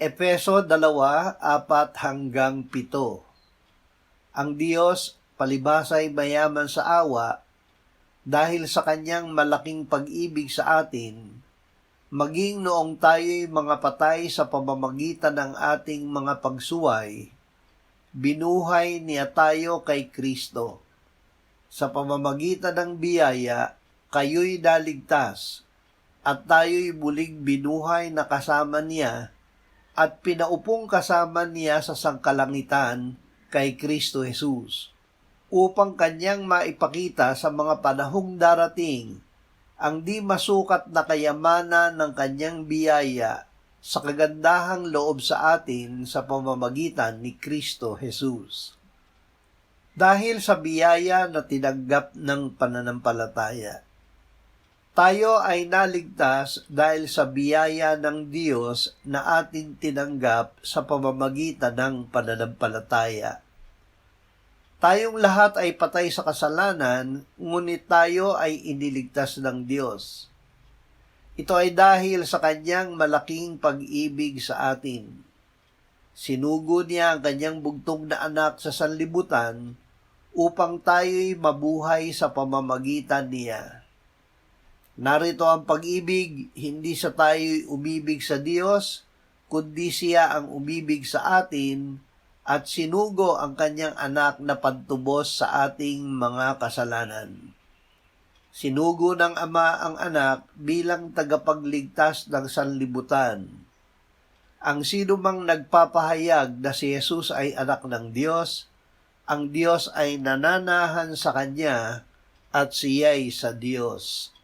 Efeso 2:4-7. Ang Diyos palibhasa'y mayaman sa awa dahil sa kanyang malaking pag-ibig sa atin, maging noong tayo'y mga patay sa pamamagitan ng ating mga pagsuway, binuhay niya tayo kay Kristo. Sa pamamagitan ng biyaya, kayo'y naligtas, at tayo'y muling binuhay na kasama niya, at pinaupong kasama niya sa sangkalangitan kay Kristo Jesus, upang kanyang maipakita sa mga panahong darating ang di masukat na kayamanan ng kanyang biyaya sa kagandahang loob sa atin sa pamamagitan ni Kristo Jesus. Dahil sa biyaya na tinanggap ng pananampalataya, tayo ay naligtas dahil sa biyaya ng Diyos na ating tinanggap sa pamamagitan ng pananampalataya. Tayong lahat ay patay sa kasalanan, ngunit tayo ay iniligtas ng Diyos. Ito ay dahil sa kanyang malaking pag-ibig sa atin. Sinugo niya ang kanyang bugtong na anak sa sanlibutan upang tayo'y mabuhay sa pamamagitan niya. Narito ang pag-ibig, hindi sa tayo'y umibig sa Diyos, kundi siya ang umibig sa atin at sinugo ang kanyang anak na pantubos sa ating mga kasalanan. Sinugo ng Ama ang anak bilang tagapagligtas ng sanlibutan. Ang sino mang nagpapahayag na si Jesus ay anak ng Diyos, ang Diyos ay nananahan sa kanya at siya'y sa Diyos.